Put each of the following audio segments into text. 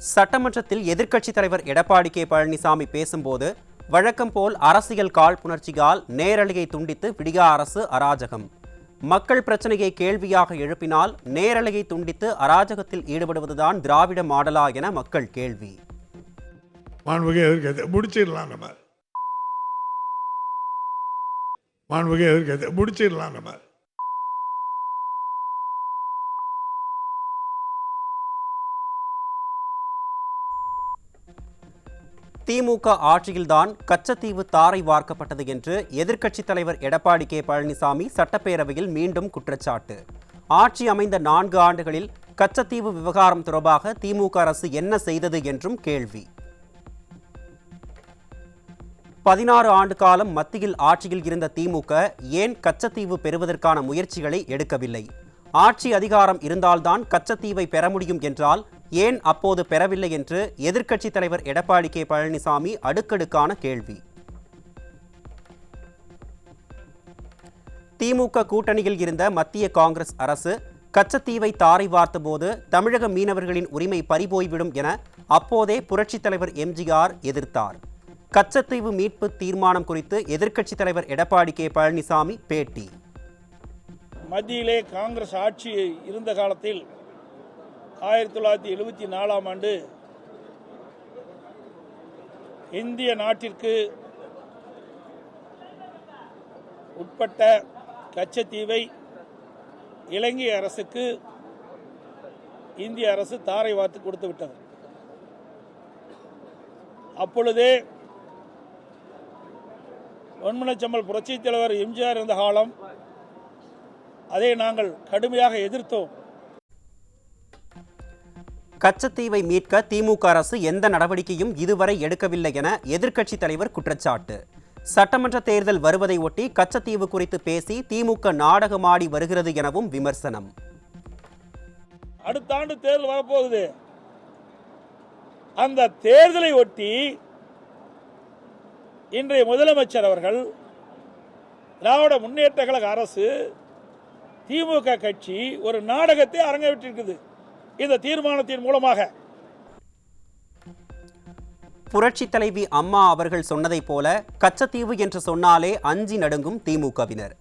சட்டமன்றத்தில் எதிர்க்கட்சித் தலைவர் எடப்பாடி கே பழனிசாமி பேசும்போது வழக்கம் போல் அரசியல் காழ்ப்புணர்ச்சியால் நேரலையை துண்டித்து விடியா அரசு அராஜகம். மக்கள் பிரச்சனையை கேள்வியாக எழுப்பினால் நேரலையை துண்டித்து அராஜகத்தில் ஈடுபடுவதுதான் திராவிட மாடலா என மக்கள் கேள்வி. திமுக ஆட்சியில்தான் கச்சத்தீவு தாரை வார்க்கப்பட்டது என்று எதிர்க்கட்சித் தலைவர் எடப்பாடி கே பழனிசாமி சட்டப்பேரவையில் மீண்டும் குற்றச்சாட்டு. ஆட்சி அமைந்த 4 ஆண்டுகளில் கச்சத்தீவு விவகாரம் தொடர்பாக திமுக அரசு என்ன செய்தது என்றும் கேள்வி. 16 ஆண்டு காலம் மத்தியில் ஆட்சியில் இருந்த திமுக ஏன் கச்சத்தீவு பெறுவதற்கான முயற்சிகளை எடுக்கவில்லை? ஆட்சி அதிகாரம் இருந்தால்தான் கச்சத்தீவை பெற முடியும் என்றால் ஏன் அப்போது பெறவில்லை என்று எதிர்க்கட்சித் தலைவர் எடப்பாடி கே பழனிசாமி அடுக்கடுக்கான கேள்வி. திமுக கூட்டணியில் இருந்த மத்திய காங்கிரஸ் அரசு கச்சத்தீவை தாரை வார்த்தபோது தமிழக மீனவர்களின் உரிமை பறிபோய்விடும் என அப்போதே புரட்சித் தலைவர் எம்ஜிஆர் எதிர்த்தார். கச்சத்தீவு மீட்பு தீர்மானம் குறித்து எதிர்க்கட்சித் தலைவர் எடப்பாடி கே பழனிசாமி பேட்டி. மத்தியிலே காங்கிரஸ் ஆட்சி இருந்த காலத்தில் 1974ஆம் ஆண்டு இந்திய நாட்டிற்கு உட்பட்ட கச்சத்தீவை இலங்கை அரசுக்கு இந்திய அரசு தாரை வார்த்து கொடுத்து விட்டது. அப்பொழுதே பொன்மனச்செம்மல் புரட்சித் தலைவர் எம்ஜிஆர் இருந்த காலம் அதை நாங்கள் கடுமையாக எதிர்த்தோம். கச்சத்தீவை மீட்க திமுக அரசு எந்த நடவடிக்கையும் இதுவரை எடுக்கவில்லை என எதிர்க்கட்சித் தலைவர் குற்றச்சாட்டு. சட்டமன்ற தேர்தல் வருவதை ஒட்டி கச்சத்தீவு குறித்து பேசி திமுக நாடகமாடி வருகிறது எனவும் விமர்சனம். அடுத்த ஆண்டு தேர்தல் வரப்போகுது. அந்த தேர்தலை ஒட்டி இன்றைய முதலமைச்சர் அவர்கள், திராவிட முன்னேற்ற கழக அரசு, திமுக கட்சி ஒரு நாடகத்தை அரங்கேற்றிருக்குது. இந்த தீர்மானத்தின் மூலமாக புரட்சித் தலைவி அம்மா அவர்கள் சொன்னதைப் போல கச்சத்தீவு என்று சொன்னாலே அஞ்சி நடுங்கும் திமுகவினர்.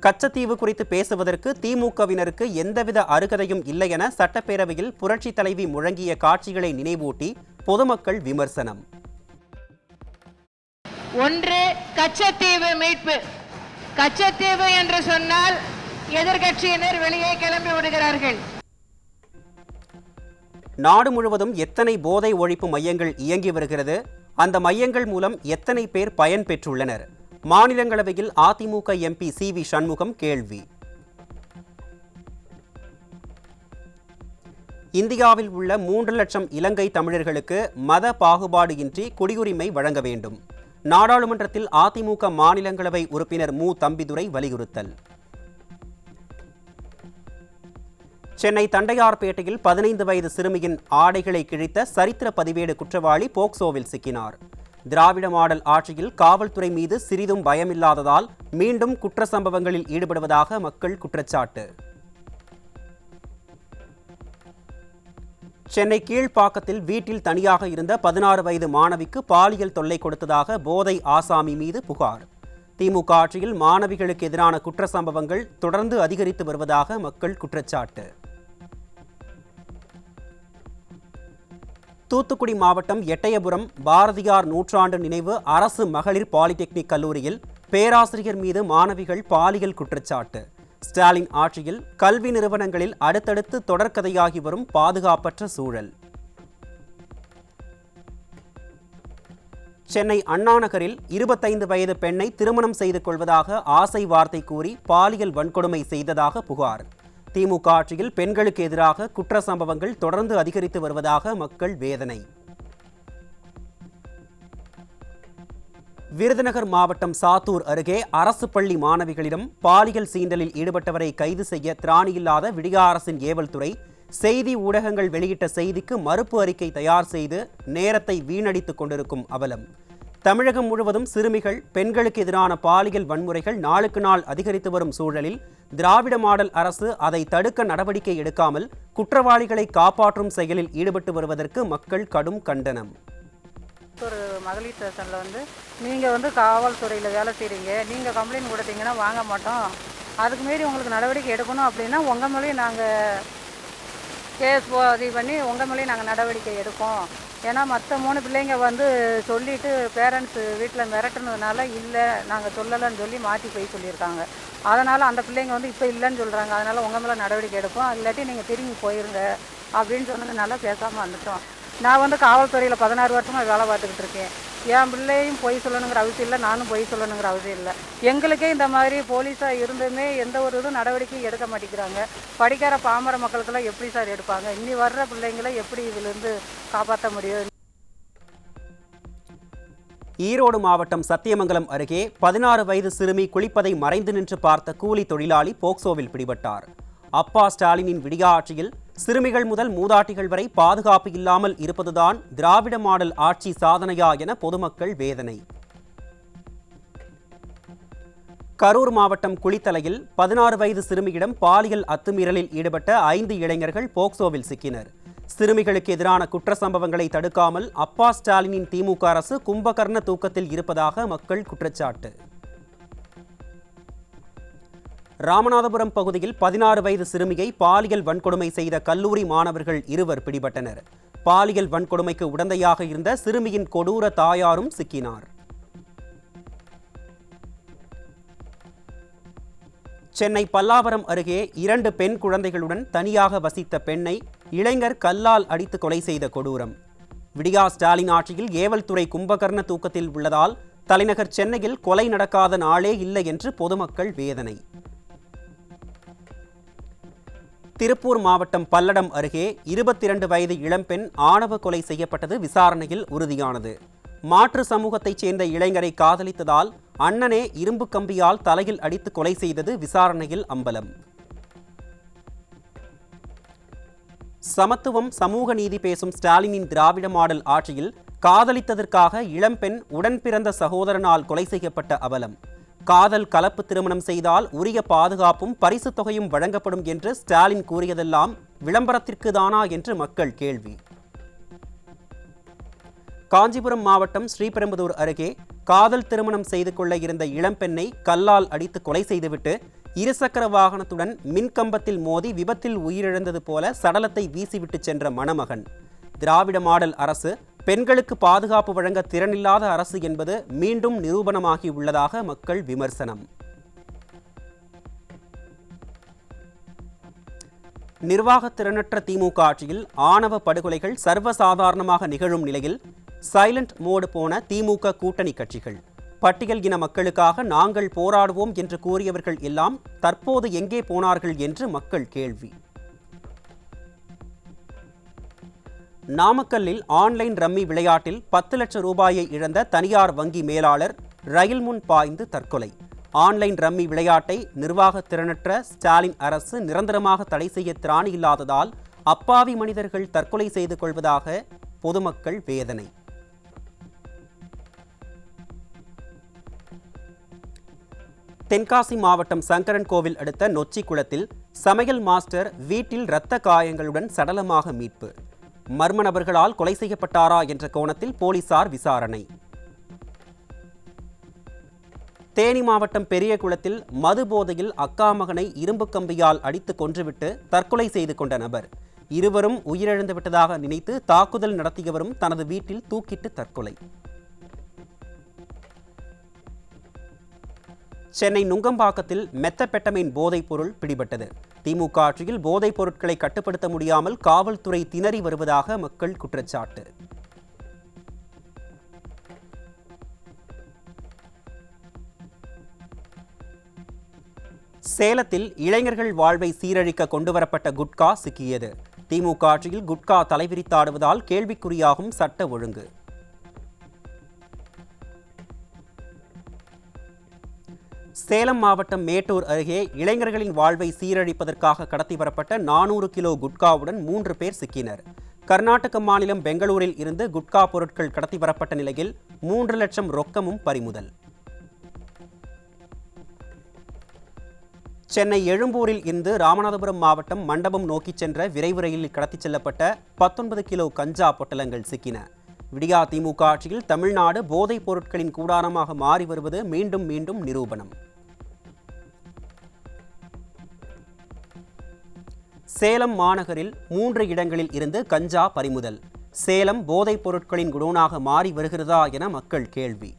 கச்சத்தீவு குறித்து பேசுவதற்கு திமுகவினருக்கு எந்தவித அருகதையும் இல்லை என சட்டப்பேரவையில் புரட்சித் தலைவி முழங்கிய காட்சிகளை நினைவூட்டி பொதுமக்கள் விமர்சனம். ஒன்று, கச்சத்தீவு மீட்பு. கச்சத்தீவு என்று சொன்னால் எதிர்கட்சியினர் வெளியே கிளம்பி விடுகிறார்கள். நாடு முழுவதும் எத்தனை போதை ஒழிப்பு மையங்கள் இயங்கி வருகிறது? அந்த மையங்கள் மூலம் எத்தனை பேர் பயன் பெற்றுள்ளனர்? மாநிலங்களவையில் அதிமுக எம்பி CV சண்முகம் கேள்வி. இந்தியாவில் உள்ள 3 லட்சம் இலங்கை தமிழர்களுக்கு மத பாகுபாடு இன்றி குடியுரிமை வழங்க வேண்டும். நாடாளுமன்றத்தில் அதிமுக மாநிலங்களவை உறுப்பினர் மு தம்பிதுரை வலியுறுத்தல். சென்னை தண்டையார்பேட்டையில் 15 வயது சிறுமியின் ஆடைகளை கிழித்த சரித்திர பதிவேடு குற்றவாளி போக்சோவில் சிக்கினார். திராவிட மாடல் ஆட்சியில் காவல்துறை மீது சிறிதும் பயமில்லாததால் மீண்டும் குற்ற சம்பவங்களில் ஈடுபடுவதாக மக்கள் குற்றச்சாட்டு. சென்னை கீழ்ப்பாக்கத்தில் வீட்டில் தனியாக இருந்த 16 வயது மாணவிக்கு பாலியல் தொல்லை கொடுத்ததாக போதை ஆசாமி மீது புகார். திமுக ஆட்சியில் மாணவிகளுக்கு எதிரான குற்ற சம்பவங்கள் தொடர்ந்து அதிகரித்து வருவதாக மக்கள் குற்றச்சாட்டு. தூத்துக்குடி மாவட்டம் எட்டயபுரம் பாரதியார் நூற்றாண்டு நினைவு அரசு மகளிர் பாலிடெக்னிக் கல்லூரியில் பேராசிரியர் மீது மாணவிகள் பாலியல் குற்றச்சாட்டு. ஸ்டாலின் ஆட்சியில் கல்வி நிறுவனங்களில் அடுத்தடுத்து தொடர்கதையாகி வரும் பாதுகாப்பற்ற சூழல். சென்னை அண்ணாநகரில் 25 வயது பெண்ணை திருமணம் செய்து கொள்வதாக ஆசை வார்த்தை கூறி பாலியல் வன்கொடுமை செய்ததாக புகார். திமுக ஆட்சியில் பெண்களுக்கு எதிராக குற்ற சம்பவங்கள் தொடர்ந்து அதிகரித்து வருவதாக மக்கள் வேதனை. விருதுநகர் மாவட்டம் சாத்தூர் அருகே அரசு பள்ளி மாணவிகளிடம் பாலியல் சீண்டலில் ஈடுபட்டவரை கைது செய்ய திராணியில்லாத விடியா அரசின் ஏவல் துறை செய்தி ஊடகங்கள் வெளியிட்ட செய்திக்கு மறுப்பு அறிக்கை தயார் செய்து நேரத்தை வீணடித்துக் கொண்டிருக்கும் அவலம். தமிழகம் முழுவதும் சிறுமிகள், பெண்களுக்கு எதிரான பாலியல் வன்முறைகள் நாளுக்கு நாள் அதிகரித்து வரும் சூழலில் திராவிட மாடல் அரசு அதை தடுக்க நடவடிக்கை எடுக்காமல் குற்றவாளிகளை காப்பாற்றும் செயலில் ஈடுபட்டு வருவதற்கு மக்கள் கடும் கண்டனம். ஒரு மகளிர் ஸ்டேஷனில் நீங்கள் காவல்துறையில் வேலை செய்கிறீங்க, நீங்கள் கம்ப்ளைண்ட் கொடுத்தீங்கன்னா வாங்க மாட்டோம், அதுக்கு மீறி உங்களுக்கு நடவடிக்கை எடுக்கணும் அப்படின்னா உங்கள் மேலேயும் நாங்கள் கேஸ் பதிவு பண்ணி உங்கள் மேலேயும் நாங்கள் நடவடிக்கை எடுப்போம். ஏன்னா மற்ற 3 பிள்ளைங்க சொல்லிவிட்டு பேரண்ட்ஸு வீட்டில் மிரட்டுனதுனால இல்லை நாங்கள் சொல்லலைன்னு சொல்லி மாற்றி போய் சொல்லியிருக்காங்க. அதனால் அந்த பிள்ளைங்க இப்போ இல்லைன்னு சொல்கிறாங்க. அதனால் உங்கள் மேலே நடவடிக்கை எடுப்போம், இல்லாட்டி நீங்கள் திரும்பி போயிருங்க அப்படின்னு சொன்னதுனால பேசாமல் வந்துட்டோம். நான் காவல்துறையில் 16 வருஷமாக வேலை பார்த்துக்கிட்டு இருக்கேன். என் பிள்ளையும் பொய் சொல்லணுங்கிற அவசியம் இல்லை, நானும் பொய் சொல்லணுங்கிற அவசியம் இல்லை. எங்களுக்கே இந்த மாதிரி போலீஸாக இருந்துமே எந்த ஒரு இதுவும் நடவடிக்கையும் எடுக்க மாட்டேங்கிறாங்க. படிக்கிற பாமர மக்களுக்கெல்லாம் எப்படி சார் எடுப்பாங்க? இன்னி வர்ற பிள்ளைங்களை எப்படி இதிலிருந்து காப்பாற்ற முடியும்? ஈரோடு மாவட்டம் சத்தியமங்கலம் அருகே 16 வயது சிறுமி குளிப்பதை மறைந்து நின்று பார்த்த கூலி தொழிலாளி போக்சோவில் பிடிபட்டார். அப்பா ஸ்டாலினின் விடியா ஆட்சியில் சிறுமிகள் முதல் மூதாட்டிகள் வரை பாதுகாப்பு இல்லாமல் இருப்பதுதான் திராவிட மாடல் ஆட்சி சாதனையா என பொதுமக்கள் வேதனை. கரூர் மாவட்டம் குளித்தலையில் 16 வயது சிறுமியிடம் பாலியல் அத்துமீறலில் ஈடுபட்ட 5 இளைஞர்கள் போக்சோவில் சிக்கினர். சிறுமிகளுக்கு எதிரான குற்ற சம்பவங்களை தடுக்காமல் அப்பா ஸ்டாலினின் திமுக அரசு கும்பகர்ண தூக்கத்தில் இருப்பதாக மக்கள் குற்றச்சாட்டு. ராமநாதபுரம் பகுதியில் 16 வயது சிறுமியை பாலியல் வன்கொடுமை செய்த கல்லூரி மாணவர்கள் 2 பிடிபட்டனர். பாலியல் வன்கொடுமைக்கு உடந்தையாக இருந்த சிறுமியின் கொடூர தாயாரும் சிக்கினார். சென்னை பல்லாவரம் அருகே 2 பெண் குழந்தைகளுடன் தனியாக வசித்த பெண்ணை இளைஞர் கல்லால் அடித்து கொலை செய்த கொடூரம். விடியா ஸ்டாலின் ஆட்சியில் ஏவல்துறை கும்பகர்ண தூக்கத்தில் உள்ளதால் தலைநகர் சென்னையில் கொலை நடக்காத நாளே இல்லை என்று பொதுமக்கள் வேதனை. திருப்பூர் மாவட்டம் பல்லடம் அருகே 22 வயது இளம்பெண் ஆணவ கொலை செய்யப்பட்டது விசாரணையில் உறுதியானது. மாற்று சமூகத்தைச் சேர்ந்த இளைஞரை காதலித்ததால் அண்ணனே இரும்பு கம்பியால் தலையில் அடித்து கொலை செய்தது விசாரணையில் அம்பலம். சமத்துவம், சமூக நீதி பேசும் ஸ்டாலினின் திராவிட மாடல் ஆட்சியில் காதலித்ததற்காக இளம்பெண் உடன் பிறந்த சகோதரனால் கொலை செய்யப்பட்ட அவலம். காதல் கலப்பு திருமணம் செய்தால் உரிய பாதுகாப்பும் பரிசு தொகையும் வழங்கப்படும் என்று ஸ்டாலின் கூறியதெல்லாம் விளம்பரத்திற்கு தானா என்று மக்கள் கேள்வி. காஞ்சிபுரம் மாவட்டம் ஸ்ரீபெரும்புதூர் அருகே காதல் திருமணம் செய்து கொள்ள இருந்த இளம்பெண்ணை கல்லால் அடித்து கொலை செய்துவிட்டு இருசக்கர வாகனத்துடன் மின்கம்பத்தில் மோதி விபத்தில் உயிரிழந்தது போல சடலத்தை வீசிவிட்டு சென்ற மணமகன். திராவிட மாடல் அரசு பெண்களுக்கு பாதுகாப்பு வழங்க திறனில்லாத அரசு என்பது மீண்டும் நிரூபணமாகி உள்ளதாக மக்கள் விமர்சனம். நிர்வாக திறனற்ற திமுக ஆட்சியில் ஆணவ படுகொலைகள் சர்வசாதாரணமாக நிகழும் நிலையில் சைலண்ட் மோடு போன திமுக கூட்டணி கட்சிகள். பட்டியல் இன மக்களுக்காக நாங்கள் போராடுவோம் என்று கூறியவர்கள் எல்லாம் தற்போது எங்கே போனார்கள் என்று மக்கள் கேள்வி. நாமக்கல்லில் ஆன்லைன் ரம்மி விளையாட்டில் 10 லட்சம் ரூபாயை இழந்த தனியார் வங்கி மேலாளர் ரயில் முன் பாய்ந்து தற்கொலை. ஆன்லைன் ரம்மி விளையாட்டை நிர்வாக திறனற்ற ஸ்டாலின் அரசு நிரந்தரமாக தடை செய்ய திராணி இல்லாததால் அப்பாவி மனிதர்கள் தற்கொலை செய்து கொள்வதாக பொதுமக்கள் வேதனை. தென்காசி மாவட்டம் சங்கரன் கோவில் அடுத்த நொச்சி குளத்தில் சமையல் மாஸ்டர் வீட்டில் இரத்த காயங்களுடன் சடலமாக மீட்பு. மர்ம நபர்களால் கொலை செய்யப்பட்டாரா என்ற கோணத்தில் போலீசார் விசாரணை. தேனி மாவட்டம் பெரியகுளத்தில் மது போதையில் அக்கா மகனை இரும்பு கம்பியால் அடித்து கொன்றுவிட்டு தற்கொலை செய்து கொண்ட நபர். இருவரும் உயிரிழந்து விட்டதாக நினைத்து தாக்குதல் நடத்தியவரும் தனது வீட்டில் தூக்கிட்டு தற்கொலை. சென்னை நுங்கம்பாக்கத்தில் மெத்தபெட்டமைன் போதைப் பொருள் பிடிபட்டது. திமுக ஆட்சியில் போதைப் பொருட்களை கட்டுப்படுத்த முடியாமல் காவல்துறை திணறி வருவதாக மக்கள் குற்றச்சாட்டு. சேலத்தில் இளைஞர்கள் வாழ்வை சீரழிக்க கொண்டுவரப்பட்ட குட்கா சிக்கியது. திமுக ஆட்சியில் குட்கா தலைவிரித்தாடுவதால் கேள்விக்குறியாகும் சட்ட ஒழுங்கு. சேலம் மாவட்டம் மேட்டூர் அருகே இளைஞர்களின் வாழ்வை சீரழிப்பதற்காக கடத்தி வரப்பட்ட 400 கிலோ குட்காவுடன் 3 பேர் சிக்கினர். கர்நாடக மாநிலம் பெங்களூரில் இருந்து குட்கா பொருட்கள் கடத்தி வரப்பட்ட நிலையில் 3 லட்சம் ரொக்கமும் பறிமுதல். சென்னை எழும்பூரில் இருந்து ராமநாதபுரம் மாவட்டம் மண்டபம் நோக்கி சென்ற விரைவு ரயிலில் கடத்திச் செல்லப்பட்ட 19 கிலோ கஞ்சா பொட்டலங்கள் சிக்கின. விடியா திமுக ஆட்சியில் தமிழ்நாடு போதைப் பொருட்களின் கூடாரமாக மாறி வருவது மீண்டும் மீண்டும் நிரூபணம். சேலம் மாநகரில் 3 இடங்களில் இருந்து கஞ்சா பறிமுதல். சேலம் போதைப் பொருட்களின் குடோனாக மாறி வருகிறதா என மக்கள் கேள்வி.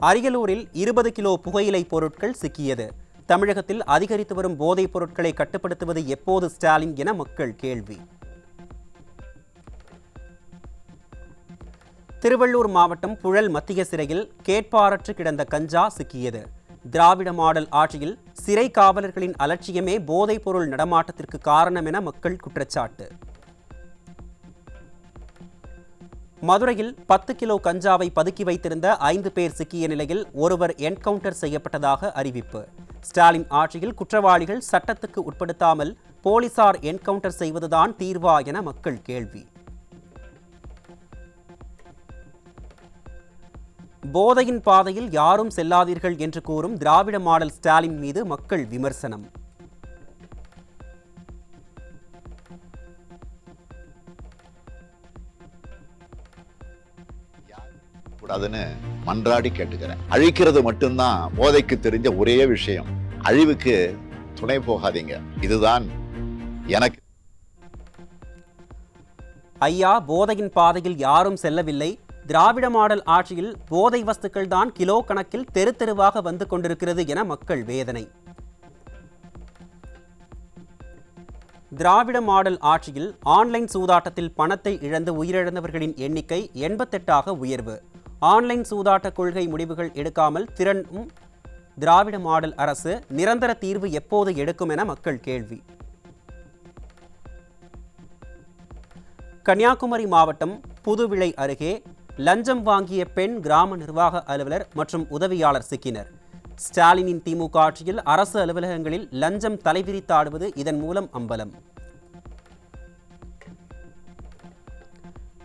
அரியலூரில் 20 கிலோ புகையிலை பொருட்கள் சிக்கியது. தமிழகத்தில் அதிகரித்து வரும் போதைப் பொருட்களை கட்டுப்படுத்துவது எப்போது ஸ்டாலின் என மக்கள் கேள்வி. திருவள்ளூர் மாவட்டம் புழல் மத்திய சிறையில் கேட்பாரற்று கிடந்த கஞ்சா சிக்கியது. திராவிட மாடல் ஆட்சியில் சிறை காவலர்களின் அலட்சியமே போதைப் பொருள் நடமாட்டத்திற்கு காரணம் என மக்கள் குற்றச்சாட்டு. மதுரையில் 10 கிலோ கஞ்சாவை பதுக்கி வைத்திருந்த 5 பேர் சிக்கிய நிலையில் ஒருவர் என்கவுண்டர் செய்யப்பட்டதாக அறிவிப்பு. ஸ்டாலின் ஆட்சியில் குற்றவாளிகள் சட்டத்துக்கு உட்படுத்தாமல் போலீசார் என்கவுண்டர் செய்வதுதான் தீர்வா என மக்கள் கேள்வி. போதையின் பாதையில் யாரும் செல்லாதீர்கள் என்று கூறும் திராவிட மாடல் ஸ்டாலின் மீது மக்கள் விமர்சனம். கூடாதுன்னு மன்றாடி கேட்டுக்கிறேன். அழிக்கிறது மட்டும்தான் போதைக்கு தெரிஞ்ச ஒரே விஷயம். அழிவுக்கு துணை போகாதீங்க. இதுதான் எனக்கு. ஐயா, போதையின் பாதையில் யாரும் செல்லவில்லை. திராவிட மாடல் ஆட்சியில் போதை வஸ்துக்கள் தான் கிலோ கணக்கில் தெரு தெருவாக வந்து கொண்டிருக்கிறது என மக்கள் வேதனை. திராவிட மாடல் ஆட்சியில் ஆன்லைன் சூதாட்டத்தில் பணத்தை இழந்து உயிரிழந்தவர்களின் எண்ணிக்கை 88ஆக உயர்வு. ஆன்லைன் சூதாட்ட கொள்கை முடிவுகள் எடுக்காமல் திறனும் திராவிட மாடல் அரசு நிரந்தர தீர்வு எப்போது எடுக்கும் என மக்கள் கேள்வி. கன்னியாகுமரி மாவட்டம் புதுவிளை அருகே லஞ்சம் வாங்கிய பெண் கிராம நிர்வாக அலுவலர் மற்றும் உதவியாளர் சிக்கினர். ஸ்டாலினின் திமுக ஆட்சியில் அரசு அலுவலகங்களில் லஞ்சம் தலைவிரித்தாடுவது இதன் மூலம் அம்பலம்.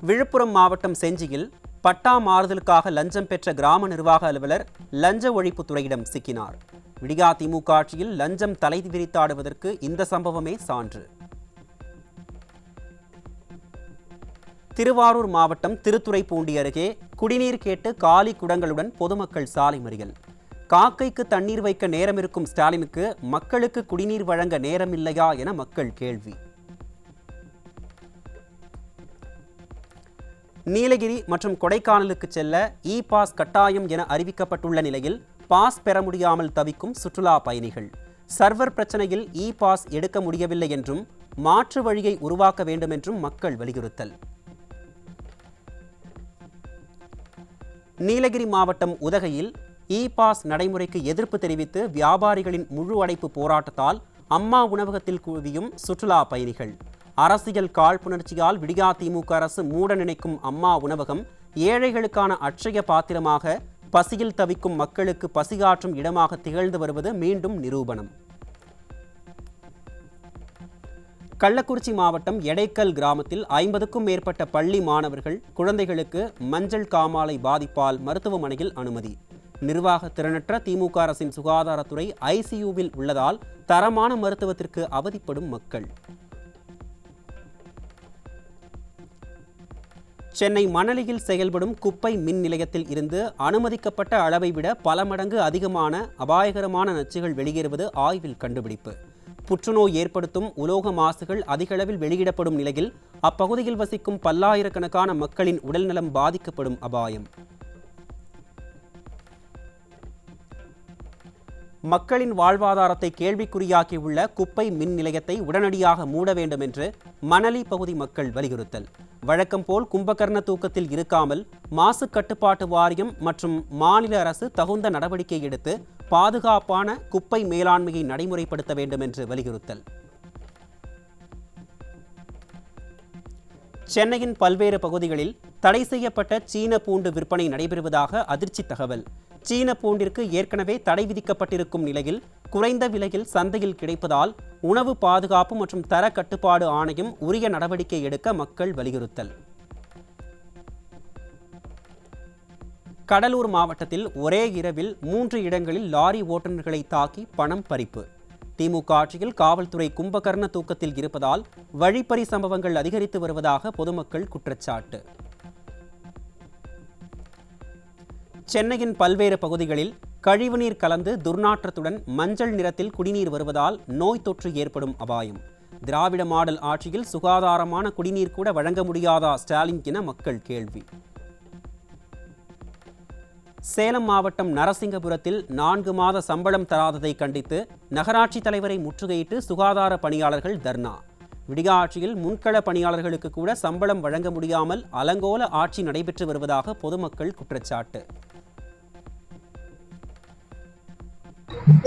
விழுப்புரம் மாவட்டம் செஞ்சியில் பட்டா மாறுதலுக்காக லஞ்சம் பெற்ற கிராம நிர்வாக அலுவலர் லஞ்ச ஒழிப்புத்துறையிடம் சிக்கினார். விடியா திமுக ஆட்சியில் லஞ்சம் தலைவிரித்தாடுவதற்கு இந்த சம்பவமே சான்று. திருவாரூர் மாவட்டம் திருத்துறைப்பூண்டி அருகே குடிநீர் கேட்டு காலி குடங்களுடன் பொதுமக்கள் சாலை மறியல். காக்கைக்கு தண்ணீர் வைக்க நேரம் இருக்கும் ஸ்டாலினுக்கு மக்களுக்கு குடிநீர் வழங்க நேரம் இல்லையா என மக்கள் கேள்வி. நீலகிரி மற்றும் கொடைக்கானலுக்கு செல்ல இ பாஸ் கட்டாயம் என அறிவிக்கப்பட்டுள்ள நிலையில் பாஸ் பெற முடியாமல் தவிக்கும் சுற்றுலா பயணிகள். சர்வர் பிரச்சனையில் இ பாஸ் எடுக்க முடியவில்லை என்றும் மாற்று வழியை உருவாக்க வேண்டும் என்றும் மக்கள் வலியுறுத்தல். நீலகிரி மாவட்டம் உதகையில் இ பாஸ் நடைமுறைக்கு எதிர்ப்பு தெரிவித்து வியாபாரிகளின் முழு அடைப்பு போராட்டத்தால் அம்மா உணவகத்தில் குவியும் சுற்றுலா பயணிகள். அரசியல் காழ்ப்புணர்ச்சியால் விடியா திமுக அரசு மூட நினைக்கும் அம்மா உணவகம் ஏழைகளுக்கான அட்சய பாத்திரமாக பசியில் தவிக்கும் மக்களுக்கு பசியாற்றும் இடமாக திகழ்ந்து வருவது மீண்டும் நிரூபணம். கள்ளக்குறிச்சி மாவட்டம் எடைக்கல் கிராமத்தில் 50க்கும் மேற்பட்ட பள்ளி மாணவர்கள் குழந்தைகளுக்கு மஞ்சள் காமாலை பாதிப்பால் மருத்துவமனையில் அனுமதி. நிர்வாக திறனற்ற திமுக அரசின் சுகாதாரத்துறை ஐசியூவில் உள்ளதால் தரமான மருத்துவத்திற்கு அவதிப்படும் மக்கள். சென்னை மணலியில் செயல்படும் குப்பை மின் நிலையத்தில் இருந்து அனுமதிக்கப்பட்ட அளவை விட பல மடங்கு அதிகமான அபாயகரமான நச்சுகள் வெளியேறுவது ஆய்வில் கண்டுபிடிப்பு. புற்றுநோய் ஏற்படுத்தும் உலோக மாசுகள் அதிகளவில் வெளியிடப்படும் நிலையில் அப்பகுதியில் வசிக்கும் பல்லாயிரக்கணக்கான மக்களின் உடல்நலம் பாதிக்கப்படும் அபாயம். மக்களின் வாழ்வாதாரத்தை கேள்விக்குறியாக்கியுள்ள குப்பை மின் நிலையத்தை உடனடியாக மூட வேண்டும் என்று மணலி பகுதி மக்கள் வலியுறுத்தல். வழக்கம் போல் கும்பகர்ண தூக்கத்தில் இருக்காமல் மாசு கட்டுப்பாட்டு வாரியம் மற்றும் மாநில அரசு தகுந்த நடவடிக்கை எடுத்து பாதுகாப்பான குப்பை மேலாண்மையை நடைமுறைப்படுத்த வேண்டும் என்று வலியுறுத்தல். சென்னையின் பல்வேறு பகுதிகளில் தடை செய்யப்பட்ட சீன பூண்டு விற்பனை நடைபெறுவதாக அதிர்ச்சி தகவல். சீன பூண்டிற்கு ஏற்கனவே தடை விதிக்கப்பட்டிருக்கும் நிலையில் குறைந்த விலையில் சந்தையில் கிடைப்பதால் உணவு பாதுகாப்பு மற்றும் தர கட்டுப்பாடு ஆணையம் உரிய நடவடிக்கை எடுக்க மக்கள் வலியுறுத்தல். கடலூர் மாவட்டத்தில் ஒரே இரவில் 3 இடங்களில் லாரி ஓட்டுநர்களை தாக்கி பணம் பறிப்பு. திமுக ஆட்சியில் காவல்துறை கும்பகர்ண தூக்கத்தில் இருப்பதால் வழிப்பறி சம்பவங்கள் அதிகரித்து வருவதாக பொதுமக்கள் குற்றச்சாட்டு. சென்னையின் பல்வேறு பகுதிகளில் கழிவுநீர் கலந்து துர்நாற்றத்துடன் மஞ்சள் நிறத்தில் குடிநீர் வருவதால் நோய் தொற்று ஏற்படும் அபாயம். திராவிட மாடல் ஆட்சியில் சுகாதாரமான குடிநீர் கூட வழங்க முடியாதா ஸ்டாலின் என மக்கள் கேள்வி. சேலம் மாவட்டம் நரசிங்கபுரத்தில் 4 மாத சம்பளம் தராததை கண்டித்து நகராட்சி தலைவரை முற்றுகையிட்டு சுகாதார பணியாளர்கள் தர்ணா. விடியா ஆட்சியில் முன்கள பணியாளர்களுக்கு கூட சம்பளம் வழங்க முடியாமல் அலங்கோல ஆட்சி நடைபெற்று வருவதாக பொதுமக்கள் குற்றச்சாட்டு.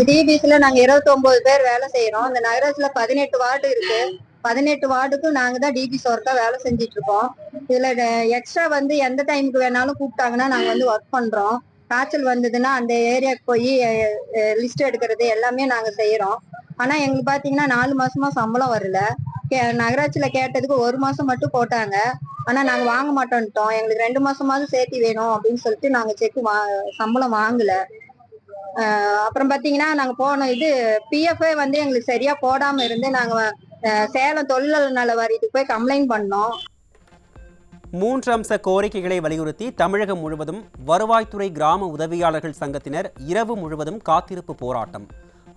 டிபிசில நாங்க 29 பேர் வேலை செய்யறோம். இந்த நகராட்சியில 18 வார்டு இருக்கு. 18 வார்டுக்கும் நாங்க தான் டிபிசி ஒர்க்கா வேலை செஞ்சிட்டு இருக்கோம். இதுல எக்ஸ்ட்ரா எந்த டைமுக்கு வேணாலும் கூப்பிட்டாங்கன்னா நாங்க ஒர்க் பண்றோம். காய்ச்சல் வந்ததுன்னா அந்த ஏரியாவுக்கு போய் லிஸ்ட் எடுக்கிறது எல்லாமே நாங்க செய்யறோம். ஆனா எங்களுக்கு பாத்தீங்கன்னா 4 மாசமா சம்பளம் வரல. நகராட்சியில கேட்டதுக்கு 1 மாசம் மட்டும் போட்டாங்க. ஆனா நாங்க வாங்க மாட்டோம்ட்டோம். எங்களுக்கு 2 மாசமாவது சேர்த்து வேணும் அப்படின்னு சொல்லிட்டு நாங்க சம்பளம் வாங்கல. அப்புறம் பாத்தீங்கன்னா நாங்க போன பிஎஃப்ஏ எங்களுக்கு சரியா போடாம இருந்து நாங்க சேலம் தொழிலாளர் நல வாரியத்துக்கு போய் கம்ப்ளைண்ட் பண்ணோம். 3 அம்ச கோரிக்கைகளை வலியுறுத்தி தமிழகம் முழுவதும் வருவாய்த்துறை கிராம உதவியாளர்கள் சங்கத்தினர் இரவு முழுவதும் காத்திருப்பு போராட்டம்.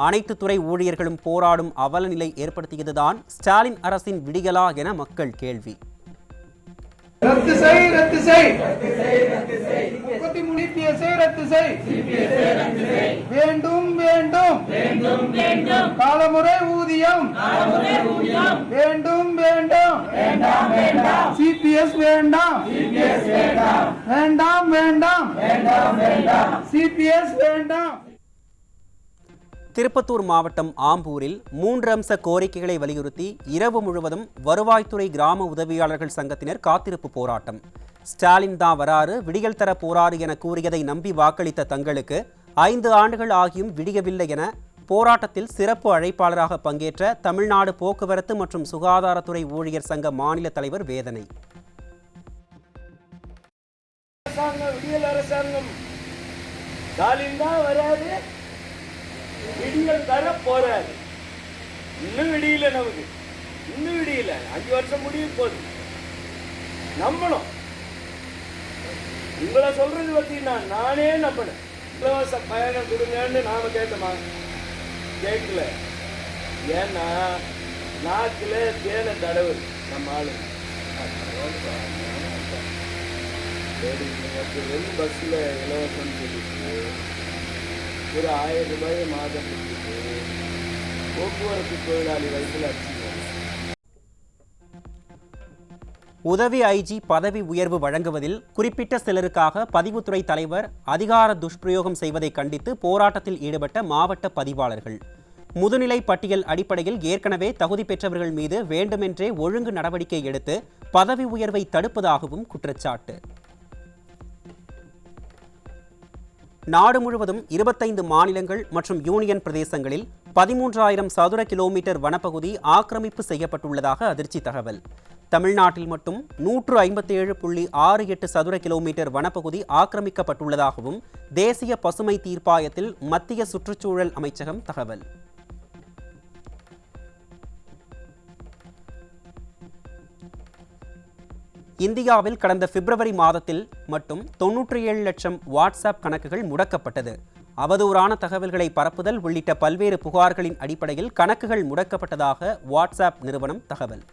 அனைத்து துறை ஊழியர்களும் போராடும் அவலநிலை ஏற்படுத்தியதுதான் ஸ்டாலின் அரசின் விடியலா என மக்கள் கேள்வி. ரத்து செய் ரத்து செய் ரத்து செய் வேண்டும் வேண்டும் காலமுறை ஊதியம் வேண்டும் வேண்டும் சிபிஎஸ் வேண்டாம் வேண்டாம் வேண்டாம் சிபிஎஸ் வேண்டாம். திருப்பத்தூர் மாவட்டம் ஆம்பூரில் 3 அம்ச கோரிக்கைகளை வலியுறுத்தி இரவு முழுவதும் வருவாய்த்துறை கிராம உதவியாளர்கள் சங்கத்தினர் காத்திருப்பு போராட்டம். ஸ்டாலின் தான் வராறு, விடியல் தர போராறு என கூறியதை நம்பி வாக்களித்த தங்களுக்கு 5 ஆண்டுகள் ஆகியும் விடியவில்லை என போராட்டத்தில் சிறப்பு அழைப்பாளராக பங்கேற்ற தமிழ்நாடு போக்குவரத்து மற்றும் சுகாதாரத்துறை ஊழியர் சங்க மாநில தலைவர் வேதனை. விடியல் தர போறாரு. இன்னும் விடியல, நமக்கு இன்னும் விடியல. 5 வருஷம் முடிய போகுது. நம்பணும். உங்களை சொல்றது பத்தீங்கன்னா நானே நம்பினேன். இலவச பயணம் கொடுங்கன்னு நாம கேட்டோமா? கேட்கல. ஏன்னா நாக்குல தேனை தடவு நம்ம ஆளு. பஸ்ல இலவசம் சொல்லிட்டு ஒரு 1000 ரூபாய் மாதத்துக்கு போக்குவரத்து தொழிலாளி வயசுல அடிச்சுக்கணும். உதவி ஐஜி பதவி உயர்வு வழங்குவதில் குறிப்பிட்ட சிலருக்காக பதிவுத்துறை தலைவர் அதிகார துஷ்பிரயோகம் செய்வதை கண்டித்து போராட்டத்தில் ஈடுபட்ட மாவட்ட பதிவாளர்கள். முதுநிலை பட்டியல் அடிப்படையில் ஏற்கனவே தகுதி பெற்றவர்கள் மீது வேண்டுமென்றே ஒழுங்கு நடவடிக்கை எடுத்து பதவி உயர்வை தடுப்பதாகவும் குற்றச்சாட்டு. நாடு முழுவதும் 25 மாநிலங்கள் மற்றும் யூனியன் பிரதேசங்களில் 13,000 சதுர கிலோமீட்டர் வனப்பகுதி ஆக்கிரமிப்பு செய்யப்பட்டுள்ளதாக அதிர்ச்சி தகவல். தமிழ்நாட்டில் மட்டும் 157.68 சதுர கிலோமீட்டர் வனப்பகுதி ஆக்கிரமிக்கப்பட்டுள்ளதாகவும் தேசிய பசுமை தீர்ப்பாயத்தில் மத்திய சுற்றுச்சூழல் அமைச்சகம் தகவல். இந்தியாவில் கடந்த பிப்ரவரி மாதத்தில் மட்டும் 97 லட்சம் வாட்ஸ்அப் கணக்குகள் முடக்கப்பட்டது. அவதூறான தகவல்களை பரப்புதல் உள்ளிட்ட பல்வேறு புகார்களின் அடிப்படையில் கணக்குகள் முடக்கப்பட்டதாக வாட்ஸ்அப் நிறுவனம் தகவல்.